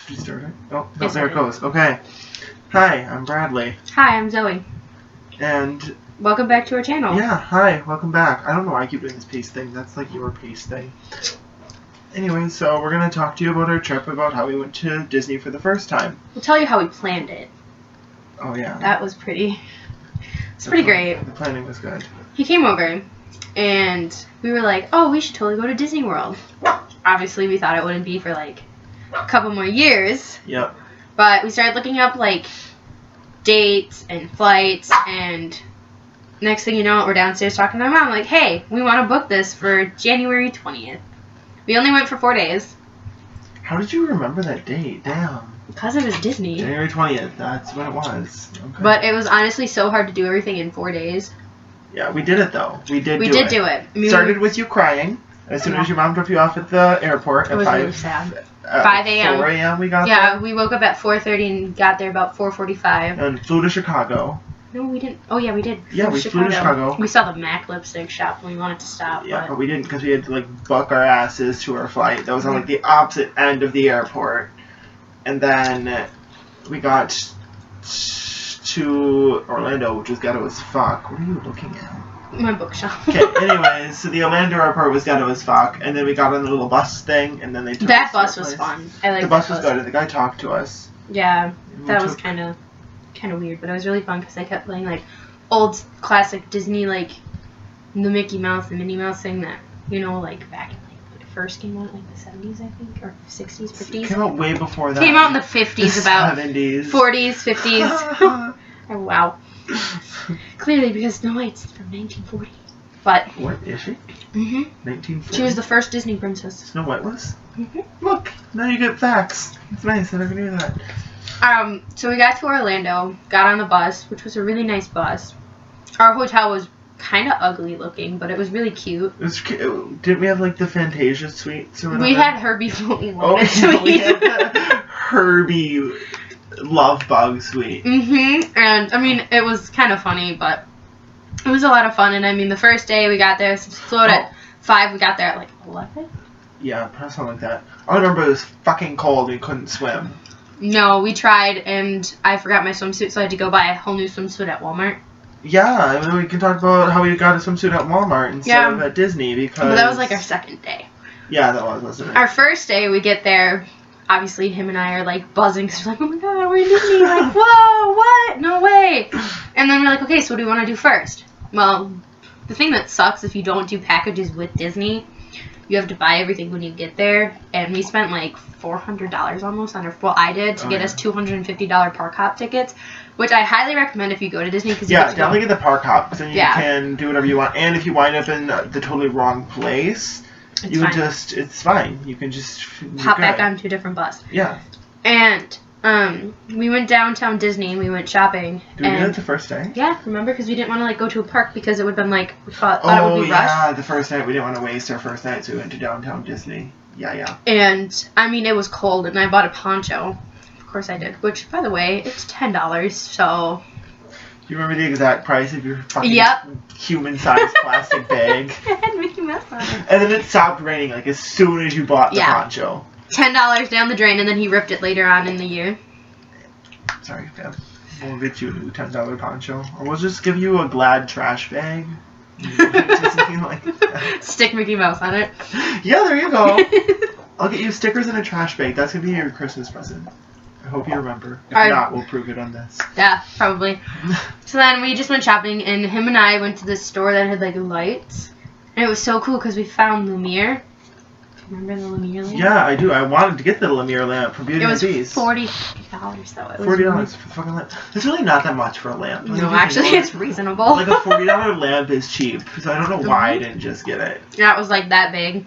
Did you start it? Oh, no, Yes, there it goes. Okay. Hi, I'm Bradley. Hi, I'm Zoe. And Welcome back to our channel. yeah, hi, welcome back. I don't know why I keep doing this pace thing. That's like your pace thing. Anyway, so we're going to talk to you about our trip, about how we went to Disney for the first time. We'll tell you how we planned it. Oh, yeah. That was pretty... It's pretty great. The planning was good. He came over, and we were like, oh, we should totally go to Disney World. Obviously, we thought it wouldn't be for, like, a couple more years. Yep. But we started looking up, like, dates and flights, and next thing you know, we're downstairs talking to my mom, like, hey, we want to book this for January 20th. We only went for 4 days. How did you remember that date? Damn. Because it was Disney. January 20th. That's when it was. Okay. But it was honestly so hard to do everything in 4 days. Yeah, we did it, though. We did do it. I mean, Started with you crying as soon as your mom dropped you off at the airport. It was really sad. 5 a.m. 4 a.m. we got there. Yeah, we woke up at 4:30 and got there about 4:45. And flew to Chicago. No, we didn't. Oh, yeah, we did. Yeah, we flew to Chicago. We saw the MAC lipstick shop when we wanted to stop. Yeah, but we didn't because we had to, like, buck our asses to our flight. That was on, like, the opposite end of the airport. And then we got to Orlando, which was ghetto as fuck. What are you looking at? My bookshelf. Okay, anyways, so the Orlando airport was ghetto as fuck, and then we got on the little bus thing, and then they took That us bus to a was place. fun. I liked The bus that was good, and the guy talked to us. Yeah, We that was took- kind of weird, but it was really fun because I kept playing like old classic Disney, like the Mickey Mouse and Minnie Mouse thing that, you know, like back in like when it first came out, like the 70s, I think, or 60s, 50s. It came out way before that. Came out in the 50s, about 70s. 40s, 50s. Oh, wow. Clearly, because Snow White's from 1940. But What is she? 1940. she was the first Disney princess. Snow White was? Mhm. Look, now you get facts. It's nice, I never knew that. So we got to Orlando, got on the bus, which was a really nice bus. Our hotel was kind of ugly looking, but it was really cute. It was, didn't we have, like, the Fantasia suites or whatever? We had Herbie Floating Oh, Lotus yeah, we suite. had the Herbie Love Bug suite. And, I mean, it was kind of funny, but it was a lot of fun. And, I mean, the first day we got there, since we flew out at 5, we got there at, like, 11? Yeah, probably something like that. I remember it was fucking cold and couldn't swim. No, we tried, and I forgot my swimsuit, so I had to go buy a whole new swimsuit at Walmart. Yeah, I mean, we can talk about how we got a swimsuit at Walmart instead of at Disney, because... But that was, like, our second day. Yeah, that was, wasn't it? Our first day, we get there, obviously him and I are like buzzing because we're like, oh my god, we're in Disney. Like, whoa, what? No way. And then we're like, okay, so what do we want to do first? Well, the thing that sucks if you don't do packages with Disney, you have to buy everything when you get there. And we spent like $400 almost on our, well, I did, to get us $250 park hop tickets, which I highly recommend if you go to Disney. Cause you get to definitely get the park hop, because then you Yeah. can do whatever you want. And if you wind up in the totally wrong place, you fine. can just, it's fine. You can just hop back onto a different bus. Yeah. And we went downtown Disney and we went shopping. Did we do it the first day? Yeah, remember? Because we didn't want to like go to a park because it would have been like, we thought it would be rushed. Yeah, the first night. We didn't want to waste our first night, so we went to downtown Disney. Yeah. And, I mean, it was cold and I bought a poncho. Of course I did. Which, by the way, it's $10, so... Do you remember the exact price of your fucking Yep. human-sized plastic bag? It had Mickey Mouse on it. And then it stopped raining, like, as soon as you bought the Yeah. poncho. $10 down the drain, and then he ripped it later on in the year. Sorry, Fab. We'll get you a new $10 poncho. Or we'll just give you a Glad trash bag. Disney like that. Stick Mickey Mouse on it. Yeah, there you go. I'll get you stickers and a trash bag. That's going to be your Christmas present. I hope you remember. If not, we'll prove it on this. Yeah, probably. So then we just went shopping, and him and I went to this store that had, like, lights. And it was so cool because we found Lumiere. Remember the Lumiere lamp? Yeah, I do. I wanted to get the Lumiere lamp from Beauty It and was the Beast. $40 though. It was $40 for the fucking lamp. It's really not that much for a lamp. Like, No, if you actually, think it's about it, reasonable. like a $40 lamp is cheap, so I don't know why I didn't just get it. Yeah, it was like that big.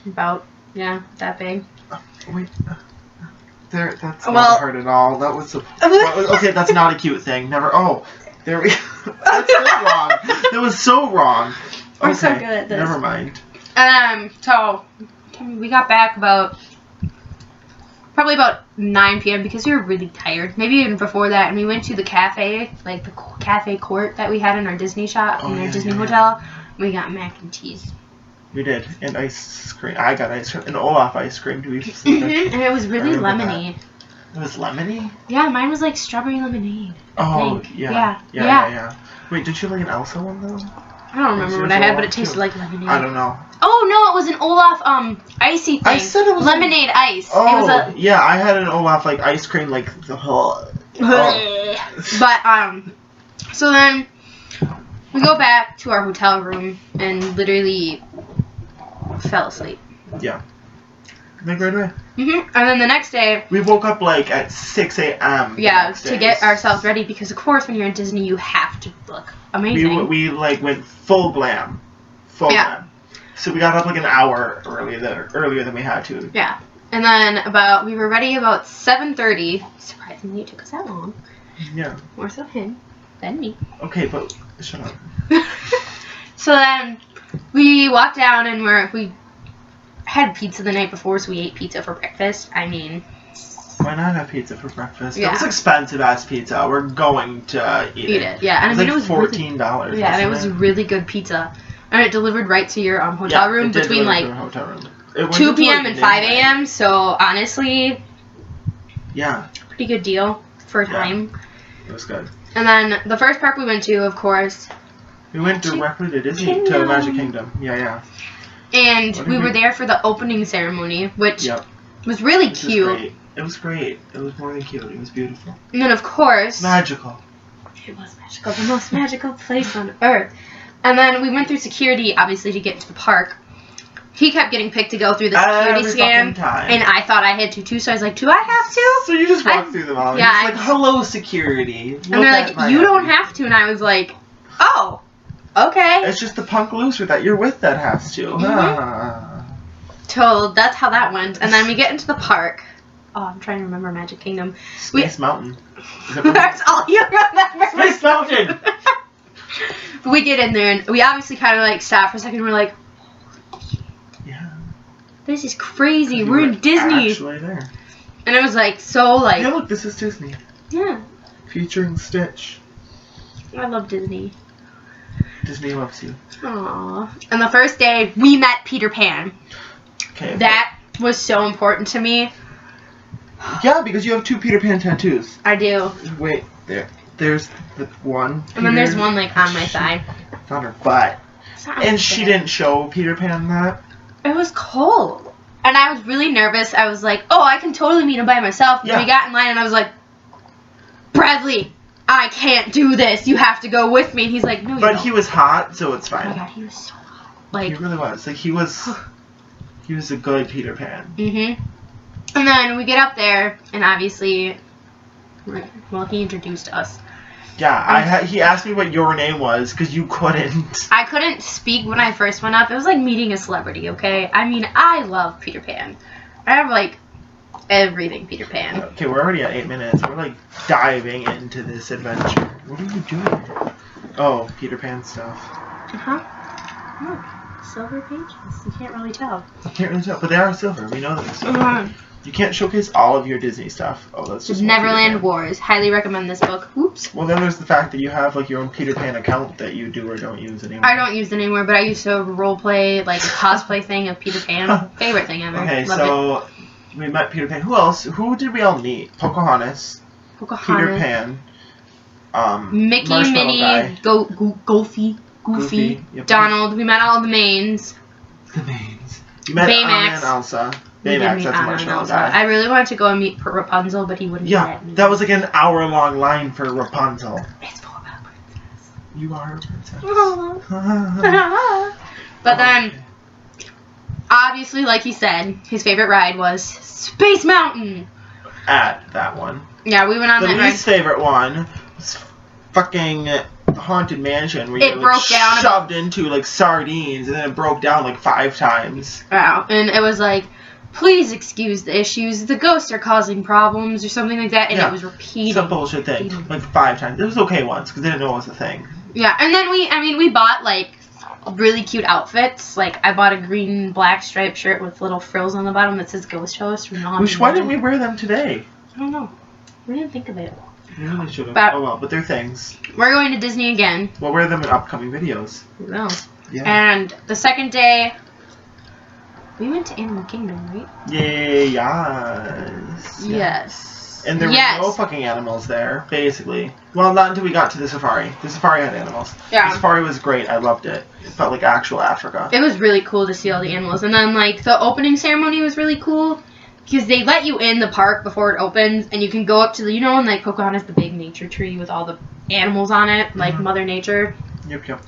About, yeah, that big. Wait. There, that's Well- not hurt at all. That was okay. That's not a cute thing. Never. Oh, there we. That's so wrong. That was so wrong. We're so good at this. Never mind. So we got back probably about 9 p.m. because we were really tired. Maybe even before that, and we went to the cafe, like the cafe court that we had in our Disney shop, in our Disney hotel. We got mac and cheese. We did. And ice cream. I got ice cream. And Olaf ice cream, to be specific. And it was really lemony. It was lemony? Yeah, mine was like strawberry lemonade. Oh, think. Yeah. Wait, did you like an Elsa one, though? I don't remember what I had, but it tasted like lemonade. I don't know. Oh, no, it was an Olaf, icy thing. I said it was lemonade ice. Oh, it was yeah, I had an Olaf, like, ice cream, like, the whole... But, so then we go back to our hotel room and literally fell asleep. Yeah. Like, right away. And then the next day... We woke up, like, at 6 a.m. Yeah, to get ourselves ready, because, of course, when you're in Disney, you have to look amazing. We like, went full glam. Full glam. So we got up, like, an hour earlier than we had to. Yeah. And then we were ready about 7:30. Surprisingly, it took us that long. Yeah. More so him than me. Okay, but shut up. So then we walked down and we had pizza the night before, so we ate pizza for breakfast. I mean... Why not have pizza for breakfast? Yeah. It was expensive-ass pizza. We're going to eat it. Yeah, and it was like $14. Yeah, and it was really good pizza. And it delivered right to your hotel room between like 2 p.m. and 5 a.m. So honestly, yeah, pretty good deal for time. It was good. And then the first park we went to, of course, we went directly to Disney, to Magic Kingdom. Yeah. And we were there for the opening ceremony, which was really cute. It was great. It was more than cute. It was beautiful. And then, of course, magical. It was magical. The most magical place on earth. And then we went through security, obviously, to get into the park. He kept getting picked to go through the security scan, and I thought I had to too, so I was like, do I have to? So you just walked through them all. Yeah. Like, hello, security. And they're like, you don't have to, and I was like, oh, okay. It's just the punk loser that you're with that has to. So that's how that went. And then we get into the park. Oh, I'm trying to remember Magic Kingdom. Space Mountain. That's all you remember. Space Mountain! We get in there, and we obviously kind of, like, stop for a second, and we're like, yeah, this is crazy. We're in Disney. Actually there. And it was, like, so, like... Yeah, look, this is Disney. Yeah. Featuring Stitch. I love Disney. Disney loves you. Aww. And the first day, we met Peter Pan. Okay. That was so important to me. Yeah, because you have 2 Peter Pan tattoos. I do. Wait, there's the one. And then there's one, like, on my thigh. It's on her butt. And she didn't show Peter Pan that. It was cold. And I was really nervous. I was like, oh, I can totally meet him by myself. And we got in line, and I was like, Bradley, I can't do this. You have to go with me. And he's like, no, you don't. But he was hot, so it's fine. Oh my god, he was so hot. Like, he really was. Like, he was a good Peter Pan. And then we get up there, and obviously, well, he introduced us. Yeah, he asked me what your name was, because you couldn't. I couldn't speak when I first went up. It was like meeting a celebrity, okay? I mean, I love Peter Pan. I have, like, everything Peter Pan. Okay, we're already at 8 minutes. We're, like, diving into this adventure. What are you doing? Oh, Peter Pan stuff. Look, silver pages. You can't really tell. You can't really tell, but they are silver. We know they're silver. You can't showcase all of your Disney stuff. Oh, that's just Neverland Wars. Highly recommend this book. Oops. Well, then there's the fact that you have, like, your own Peter Pan account that you do or don't use anymore. I don't use it anymore, but I used to role play, like, a cosplay thing of Peter Pan. Favorite thing ever. Okay, Loved so we met Peter Pan. Who else? Who did we all meet? Pocahontas. Peter Pan. Mickey, Minnie, Goofy, yep. Donald. We met all the mains. The mains. You met Anna and Elsa. Baymax, that's a marshmallow guy. I really wanted to go and meet Rapunzel, but he wouldn't let me. That was like an hour-long line for Rapunzel. It's for a princess. You are a princess. But then, obviously, like he said, his favorite ride was Space Mountain. At that one. Yeah, we went on that ride. The least favorite one was fucking Haunted Mansion, where it broke down, shoved into like sardines, and then it broke down like 5 times. Wow, and it was like, please excuse the issues, the ghosts are causing problems, or something like that, and it was repeating. Some bullshit thing, like 5 times. It was okay once, because they didn't know it was a thing. Yeah, and then we bought, like, really cute outfits. Like, I bought a green black striped shirt with little frills on the bottom that says Ghost Host. Why didn't we wear them today? I don't know. We didn't think of it. We really should have. Oh well, but they're things. We're going to Disney again. We'll wear them in upcoming videos. We will. Yeah. And the second day, We went to Animal Kingdom, right? Yes. Yes. And there were no fucking animals there, basically. Well, not until we got to the safari. The safari had animals. Yeah. The safari was great. I loved it. It felt like actual Africa. It was really cool to see all the animals. And then, like, the opening ceremony was really cool because they let you in the park before it opens, and you can go up to the, you know, and, like, Pocahontas, the big nature tree with all the animals on it, like Mother Nature. Yep.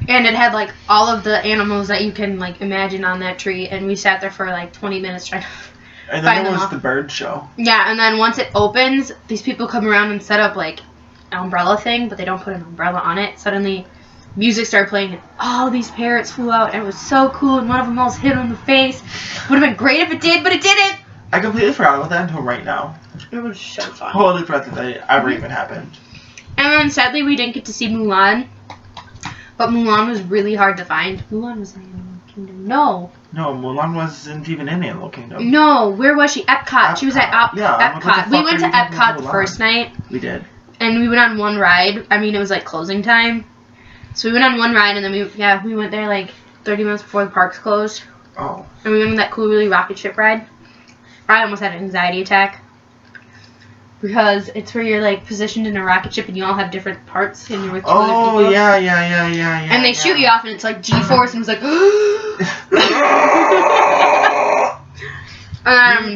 And it had, like, all of the animals that you can, like, imagine on that tree, and we sat there for, like, 20 minutes trying to and then there was the bird show. Yeah, and then once it opens, these people come around and set up, like, an umbrella thing, but they don't put an umbrella on it. Suddenly, music started playing, and all these parrots flew out, and it was so cool, and one of them almost hit him in the face. Would have been great if it did, but it didn't! I completely forgot about that until right now. It was so fun. Totally forgot that that ever even happened. And then, sadly, we didn't get to see Mulan, but Mulan was really hard to find. Mulan was in Animal Kingdom. No, Mulan wasn't even in Animal Kingdom. No, where was she? Epcot. She was at Epcot. We went to Epcot the first night. We did. And we went on one ride. I mean, it was like closing time. So we went on one ride, and then we went there like 30 minutes before the parks closed. Oh. And we went on that cool, really rocket ship ride. I almost had an anxiety attack. Because it's where you're like positioned in a rocket ship, and you all have different parts, and you're with two other people. Oh, yeah. And they shoot you off, and it's like G-force, and it's like...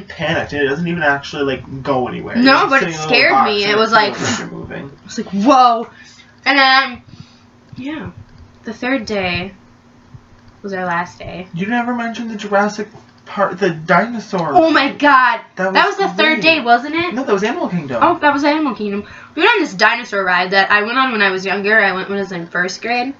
panicked. It doesn't even actually like go anywhere. No, but it scared me. It was like moving. I was like, whoa. And then the third day was our last day. You never mentioned the Jurassic Park, the dinosaur. Oh my god, that was the great. third day, wasn't it? No, that was Animal Kingdom. Oh, that was Animal Kingdom. We went on this dinosaur ride that I went on when I was younger. I went when I was in first grade.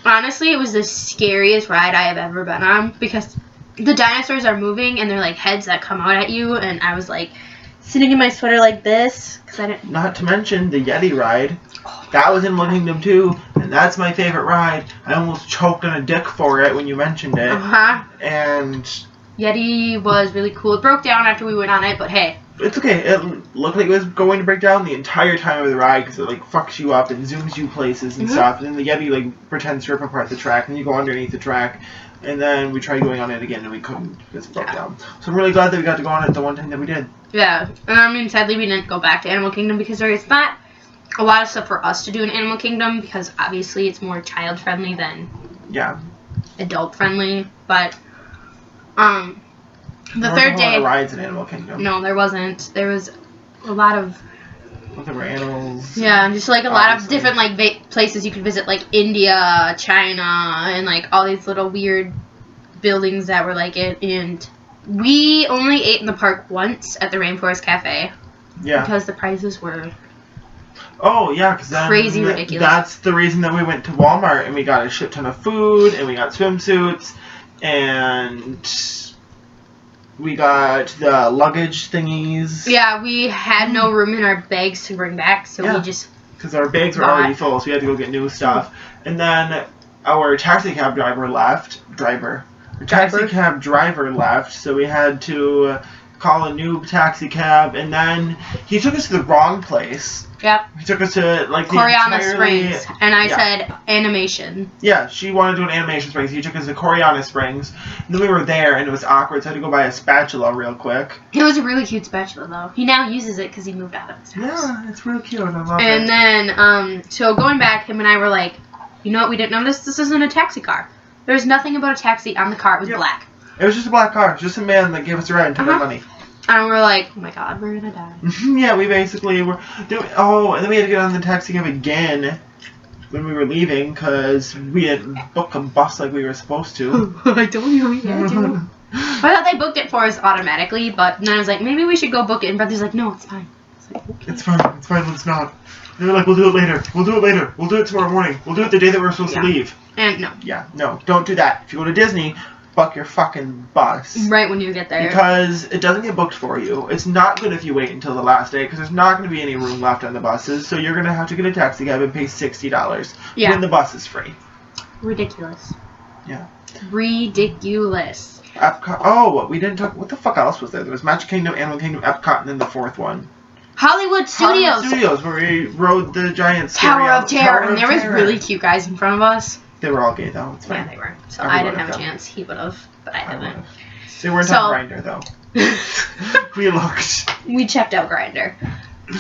Honestly, it was the scariest ride I have ever been on because the dinosaurs are moving and they're like heads that come out at you, and I was like sitting in my sweater like this because I didn't. Not to mention the Yeti ride. That was in Animal Kingdom too, and that's my favorite ride. I almost choked on a dick for it when you mentioned it. And Yeti was really cool. It broke down after we went on it, but hey. It's okay. It looked like it was going to break down the entire time of the ride because it like fucks you up and zooms you places and stuff. And then the Yeti like pretends to rip apart the track, and you go underneath the track. And then we tried going on it again, and we couldn't because it broke down. So I'm really glad that we got to go on it the one time that we did. Yeah, and I mean, sadly we didn't go back to Animal Kingdom because there is not a lot of stuff for us to do in Animal Kingdom because obviously it's more child friendly than adult friendly. But the third day, a lot of rides in Animal Kingdom. No, there wasn't. There was a lot of. Well, there were animals. Yeah, and just like a lot of different like places you could visit, like India, China, and like all these little weird buildings that were like it. And we only ate in the park once at the Rainforest Cafe. Yeah. Because the prices were. Oh yeah, because crazy ridiculous. That's the reason that we went to Walmart and we got a shit ton of food and we got swimsuits and we got the luggage thingies. Yeah, we had no room in our bags to bring back, so we just because our bags were already full, so we had to go get new stuff. And then our taxi cab driver left. Taxi cab driver left, so we had to call a new taxi cab, and then he took us to the wrong place. Yep. He took us to like the Coreana Springs, and I said animation. Yeah, she wanted to do an animation springs. He took us to Coreana Springs, and then we were there, and it was awkward, so I had to go buy a spatula real quick. It was a really cute spatula, though. He now uses it because he moved out of his house. Yeah, it's real cute. I love it. And then, so going back, him and I were like, you know what? We didn't know this. This isn't a taxi car. There's nothing about a taxi on the car. It was black. It was just a black car. Just a man that gave us a ride and took our money. And we're like, oh my god, we're gonna die. Yeah, we basically were doing. Oh, and then we had to get on the taxi cab again when we were leaving because we didn't book a bus like we were supposed to. I told you we had to. I thought they booked it for us automatically, but then I was like, maybe we should go book it. And Brother's like, no, it's fine. Like, okay. It's fine. It's fine. It's not. And they're like, we'll do it later. We'll do it later. We'll do it tomorrow morning. We'll do it the day that we're supposed to leave. And no. Yeah, no. Don't do that. If you go to Disney, book your fucking bus. Right when you get there. Because it doesn't get booked for you. It's not good if you wait until the last day because there's not going to be any room left on the buses. So you're going to have to get a taxi cab and pay $60 when the bus is free. Ridiculous. Yeah. Ridiculous. Epcot. Oh, we didn't talk. What the fuck else was there? There was Magic Kingdom, Animal Kingdom, Epcot, and then the fourth one. Hollywood Studios. Hollywood Studios, where we rode the giant Tower of Terror, and there was really cute guys in front of us. They were all gay though. It's Yeah, fine. they were. So Everyone I didn't have a of them. chance. He would have, but I didn't. would've. They weren't So- on Grindr though. We looked. We checked out Grindr.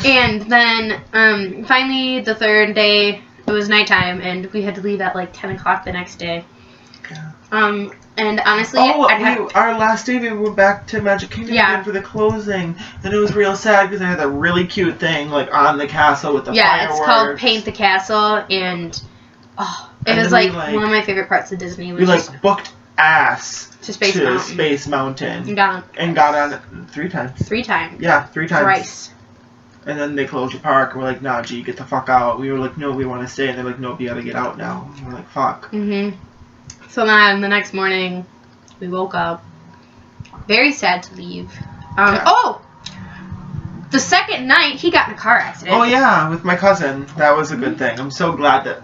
And then finally the third day, it was nighttime, and we had to leave at like 10 o'clock the next day. Yeah. And honestly, Our last day we went back to Magic Kingdom again for the closing, and it was real sad because they had that really cute thing like on the castle with the fireworks. it's called Paint the Castle, and it was like one of my favorite parts of Disney. We like booked ass to Space Mountain. And got on 3 times. 3 times. Yeah, 3 times. Thrice. And then they closed the park, and we're like, nah, G, get the fuck out. We were like, no, we want to stay. And they're like, nope, you gotta get out now. And we're like, fuck. So then the next morning, we woke up. Very sad to leave. The second night, he got in a car accident. Oh, yeah, with my cousin. That was a good thing. I'm so glad that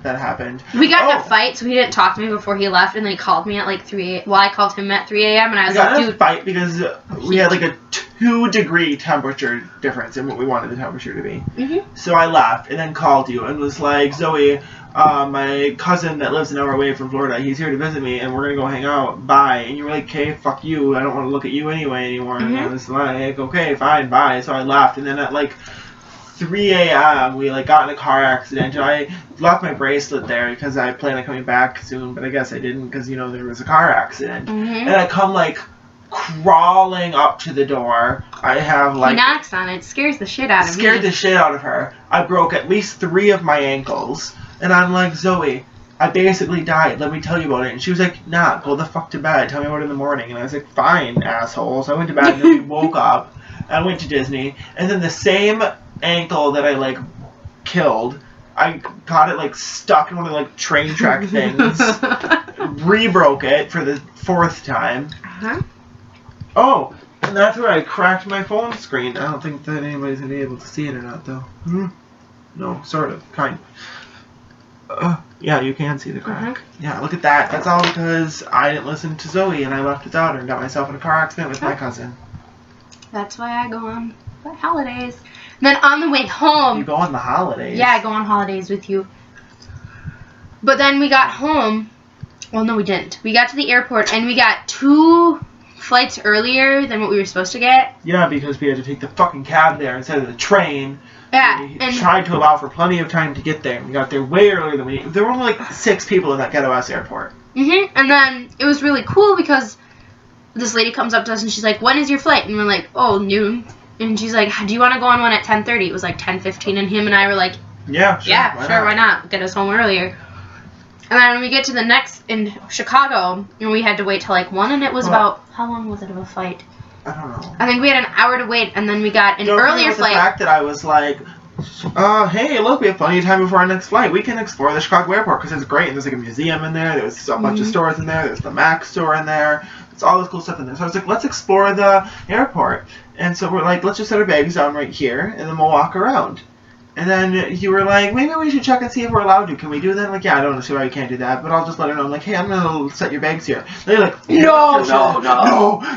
that happened. We got in a fight, so he didn't talk to me before he left, and then he called me at like 3 a.m. Well, I called him at 3 a.m., and I was like, dude. We got in a fight because we had like a 2-degree temperature difference in what we wanted the temperature to be. So I left and then called you and was like, Zoe, my cousin that lives an hour away from Florida, he's here to visit me, and we're going to go hang out. Bye. And you were like, okay, fuck you. I don't want to look at you anymore. And I was like, okay, fine, bye. So I left, and then at like 3 a.m. we like got in a car accident, and I left my bracelet there because I planned on coming back soon, but I guess I didn't because, you know, there was a car accident. And I come like crawling up to the door. I have like... He knocks on it, scares the shit out of me. Scared the shit out of her. I broke at least 3 of my ankles, and I'm like, Zoe, I basically died. Let me tell you about it. And she was like, nah, go the fuck to bed. Tell me about it in the morning. And I was like, fine, asshole. So I went to bed, and then we woke up. I went to Disney, and then the same ankle that I like killed, I got it like stuck in one of the like train track things, re-broke it for the 4th time. Oh, and that's where I cracked my phone screen. I don't think that anybody's gonna be able to see it or not though. No, sort of, kind of. Yeah, you can see the crack. Yeah, look at that. That's all because I didn't listen to Zoe and I left without her and got myself in a car accident with my cousin. That's why I go on the holidays. Then on the way home... You go on the holidays? Yeah, I go on holidays with you. But then we got home... Well, no, we didn't. We got to the airport, and we got 2 flights earlier than what we were supposed to get. Yeah, because we had to take the fucking cab there instead of the train. Yeah, we and... tried to allow for plenty of time to get there. We got there way earlier than we... There were only like 6 people in that Ghetto West airport. And then it was really cool because... This lady comes up to us and she's like, when is your flight? And we're like, oh, noon. And she's like, do you want to go on one at 10:30? It was like 10:15, and him and I were like, yeah, sure, why not? Get us home earlier. And then when we get to the next in Chicago, and we had to wait till like 1, and it was about, how long was it of a flight? I don't know. I think we had an hour to wait, and then we got an earlier flight. The fact that I was like, hey, look, we have plenty of time before our next flight. We can explore the Chicago airport because it's great. And there's like a museum in there. There's a bunch of stores in there. There's the Mac store in there. There's all this cool stuff in there. So I was like, let's explore the airport. And so we're like, let's just set our bags down right here, and then we'll walk around. And then you were like, maybe we should check and see if we're allowed to. Can we do that? I'm like, yeah, I don't see why you can't do that, but I'll just let her know. I'm like, hey, I'm going to set your bags here. And they're like, no,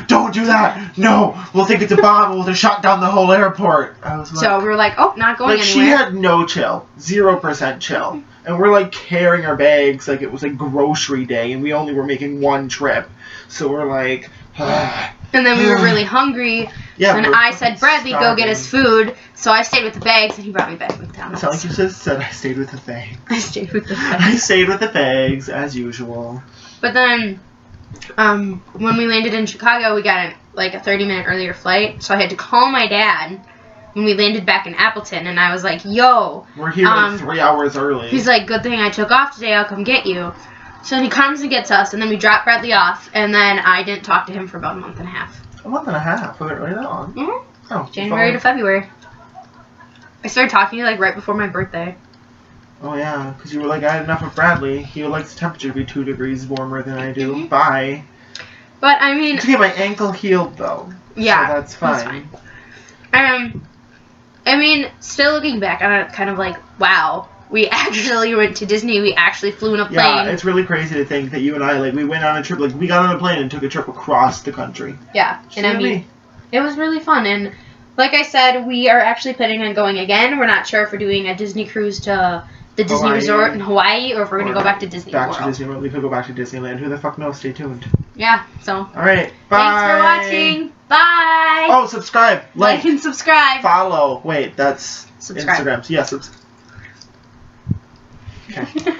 don't do that. No, we'll think it's a bomb. We'll just shut down the whole airport. I was like, so we were like, oh, not going anywhere. She had no chill. 0% chill. And we're like carrying our bags like it was like grocery day, and we only were making 1 trip. So we're like... And then we were really hungry, and I said, Bradley, go get us food. So I stayed with the bags, and he brought me back McDonald's. It's not like you just said I stayed with the bags. I stayed with the bags. I stayed with the bags, as usual. But then, when we landed in Chicago, we got like a 30-minute earlier flight, so I had to call my dad when we landed back in Appleton, and I was like, yo. We're here like 3 hours early. He's like, good thing I took off today, I'll come get you. So he comes and gets us, and then we drop Bradley off, and then I didn't talk to him for about a month and a half. A month and a half? Was it really that long? Oh, January to February. I started talking to you like right before my birthday. Oh yeah, because you were like, I had enough of Bradley. He likes the temperature to be 2 degrees warmer than I do. Bye. But I mean... To get my ankle healed though. Yeah, so that's fine. I mean, still looking back on it, kind of like, wow. We actually went to Disney. We actually flew in a plane. Yeah, it's really crazy to think that you and I, like, we went on a trip, like, we got on a plane and took a trip across the country. Yeah, and I mean, it was really fun. And like I said, we are actually planning on going again. We're not sure if we're doing a Disney cruise to the Disney Hawaii. Resort in Hawaii, or if we're gonna go back to Disney Back World. to Disney World. We could go back to Disneyland. Who the fuck knows? Stay tuned. Yeah. So. All right. Bye. Thanks for watching. Bye. Oh, subscribe. Like and subscribe. Follow. Wait, that's Subscribe. Instagram. So yeah, subscribe. Okay.